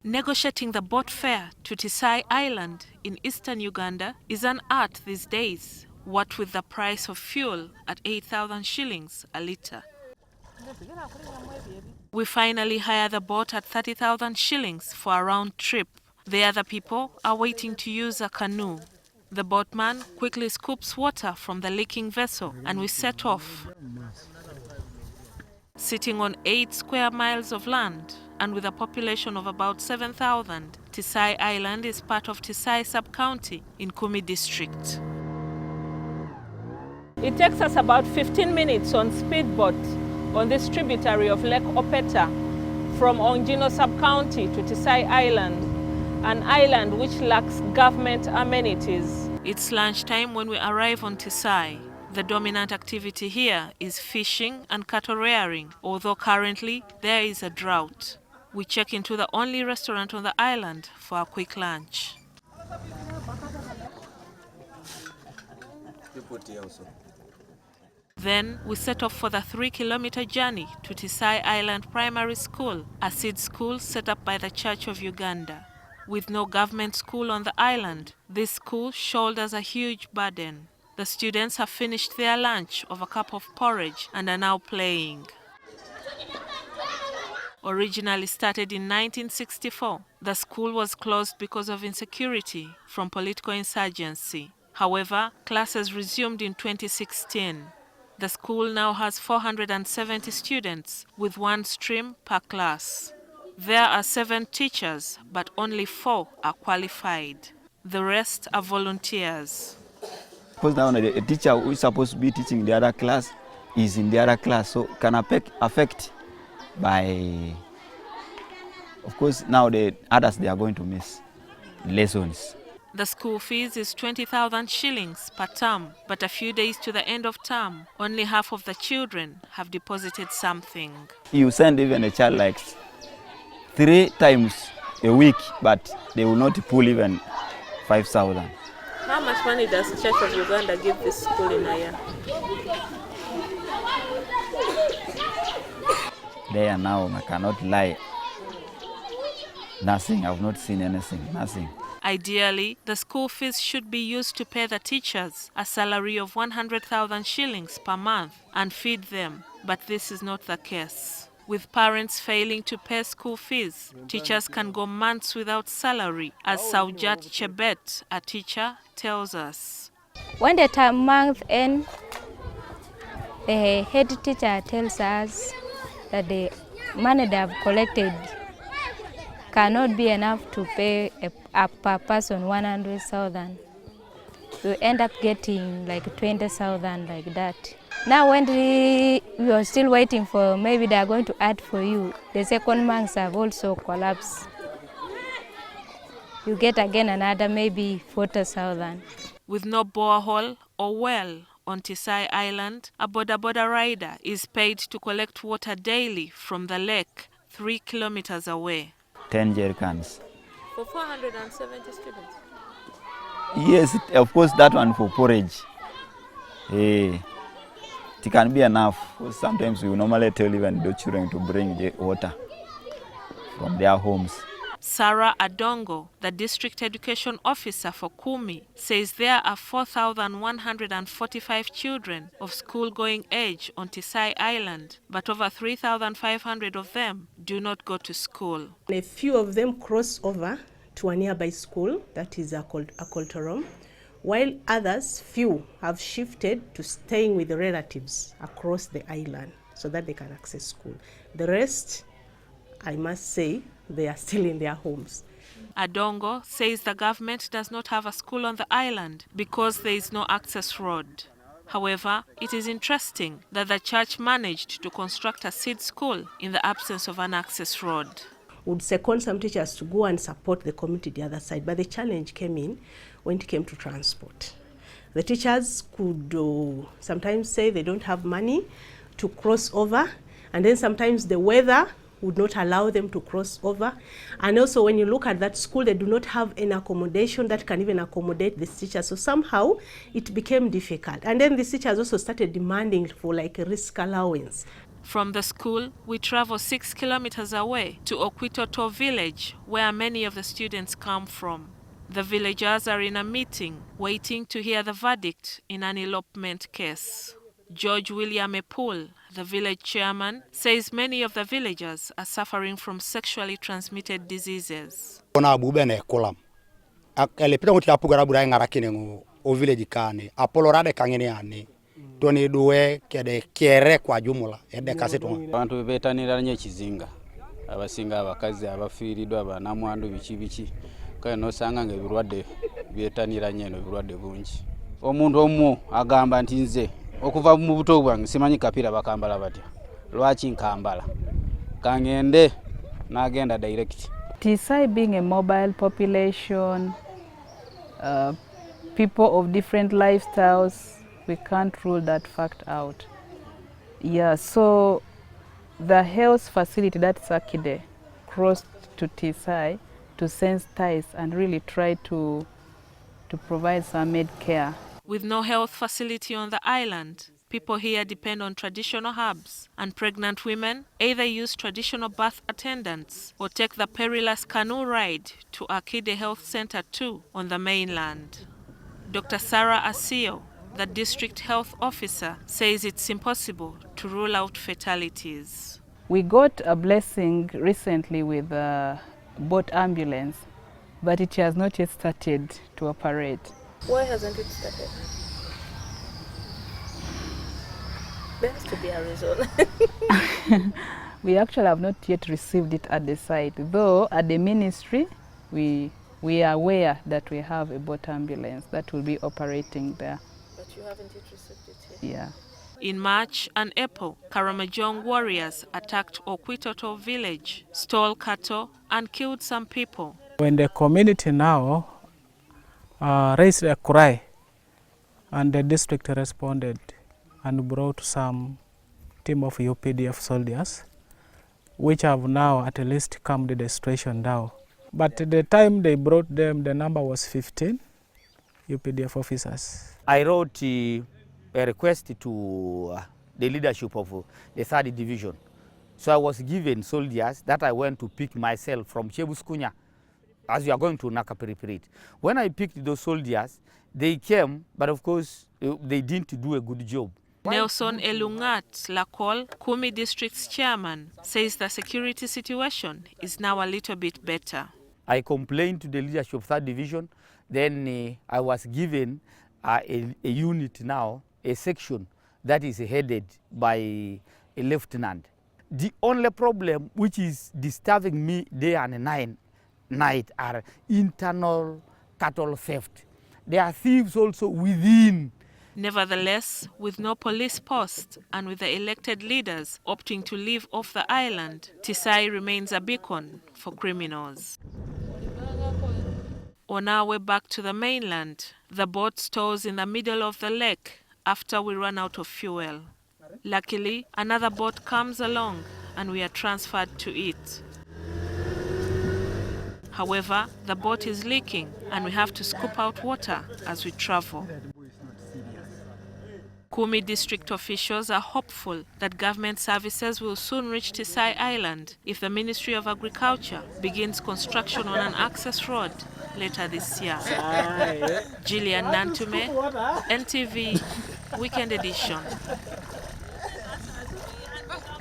Negotiating the boat fare to Tisai Island in Eastern Uganda is an art these days, what with the price of fuel at 8,000 shillings a litre. We finally hire the boat at 30,000 shillings for a round trip. The other people are waiting to use a canoe. The boatman quickly scoops water from the leaking vessel and we set off. Sitting on 8 square miles of land and with a population of about 7,000, Tisai Island is part of Tisai sub-county in Kumi district. It takes us about 15 minutes on speedboat on this tributary of Lake Opeta from Ongino sub-county to Tisai Island, an island which lacks government amenities. It's lunchtime when we arrive on Tisai. The dominant activity here is fishing and cattle rearing, although currently there is a drought. We check into the only restaurant on the island for a quick lunch. Then we set off for the 3-kilometer journey to Tisai Island Primary School, a seed school set up by the Church of Uganda. With no government school on the island, this school shoulders a huge burden. The students have finished their lunch of a cup of porridge and are now playing. Originally started in 1964, the school was closed because of insecurity from political insurgency. However, classes resumed in 2016. The school now has 470 students with 1 stream per class. There are 7 teachers, but only 4 are qualified. The rest are volunteers. Because now the teacher who is supposed to be teaching the other class is in the other class, so can affect by, of course, now the others, they are going to miss lessons. The school fees is 20,000 shillings per term, but a few days to the end of term, only half of the children have deposited something. You send even a child like 3 times a week, but they will not pull even 5,000. How much money does Church of Uganda give this school in a year? There now, I cannot lie. Nothing, I've not seen anything, nothing. Ideally, the school fees should be used to pay the teachers a salary of 100,000 shillings per month and feed them, but this is not the case. With parents failing to pay school fees, teachers can go months without salary, as Saujat Chebet, a teacher, tells us. When the month ends, the head teacher tells us that the money they have collected cannot be enough to pay a per person 100,000. You end up getting like 20,000 like that. Now when we are still waiting for, maybe they are going to add for you, the second months have also collapsed. You get again another maybe 40,000. With no borehole or well on Tisai Island, a boda rider is paid to collect water daily from the lake 3 kilometers away. 10 jerrycans. For 470 students? Yes, of course, that one for porridge. It can be enough. Sometimes we normally tell even the children to bring the water from their homes. Sarah Adongo, the district education officer for Kumi, says there are 4,145 children of school-going age on Tisai Island, but over 3,500 of them do not go to school. A few of them cross over to a nearby school, that is a Coltorum, while others, few, have shifted to staying with the relatives across the island so that they can access school. The rest, I must say, they are still in their homes. Adongo says the government does not have a school on the island because there is no access road. However, it is interesting that the church managed to construct a seed school in the absence of an access road. Would second some teachers to go and support the community the other side, but the challenge came in when it came to transport. The teachers could sometimes say they don't have money to cross over, and then sometimes the weather would not allow them to cross over. And also when you look at that school, they do not have an accommodation that can even accommodate these teachers. So somehow it became difficult. And then the teachers also started demanding for like a risk allowance. From the school, we travel 6 kilometers away to Okwitoto village, where many of the students come from. The villagers are in a meeting, waiting to hear the verdict in an elopement case. George William Epul, the village chairman, says many of the villagers are suffering from sexually transmitted diseases. Toni duwe kede kiere kwa jumla ede kasetu abantu betanira nnyo ekizinga abasinga abakazi abafiiridwa abanamwandu biki kale nosanga nga ebirwadde byetanira nnyo ebirwadde bungi omuntu omu agamba nti nze okuva mu buto bwange simanyi kapira bakambala batya lwaki nkambala kangende n'agenda direct. Tisai being a mobile population, people of different lifestyles, we can't rule that fact out. Yeah, so the health facility, that's Akide, crossed to Tisai to sensitize and really try to provide some med care. With no health facility on the island, people here depend on traditional herbs, and pregnant women either use traditional birth attendants or take the perilous canoe ride to Akide Health Center 2 on the mainland. Dr. Sarah Asio, the district health officer, says it's impossible to rule out fatalities. We got a blessing recently with a boat ambulance, but it has not yet started to operate. Why hasn't it started? There has to be a reason. We actually have not yet received it at the site, though at the ministry we are aware that we have a boat ambulance that will be operating there. But you haven't yet received it yet? Yeah. In March and April, Karamajong warriors attacked Okwitoto village, stole cattle and killed some people. When the community now raised a cry, and the district responded and brought some team of UPDF soldiers, which have now at least calmed the situation down. But the time they brought them, the number was 15 UPDF officers. I wrote a request to the leadership of the 3rd Division. So I was given soldiers that I went to pick myself from Chebuskunya as we are going to Nakaperipirit. When I picked those soldiers, they came, but of course they didn't do a good job. Nelson Elungat Lakol, Kumi district's chairman, says the security situation is now a little bit better. I complained to the leadership of 3rd Division, then I was given a unit now, a section that is headed by a lieutenant. The only problem which is disturbing me day and night are internal cattle theft. There are thieves also within. Nevertheless, with no police post and with the elected leaders opting to live off the island, Tisai remains a beacon for criminals. On our way back to the mainland, the boat stows in the middle of the lake after we run out of fuel. Luckily, another boat comes along and we are transferred to it. However, the boat is leaking and we have to scoop out water as we travel. Kumi district officials are hopeful that government services will soon reach Tisai Island if the Ministry of Agriculture begins construction on an access road later this year. GILLIAN NANTUME, NTV, Weekend Edition.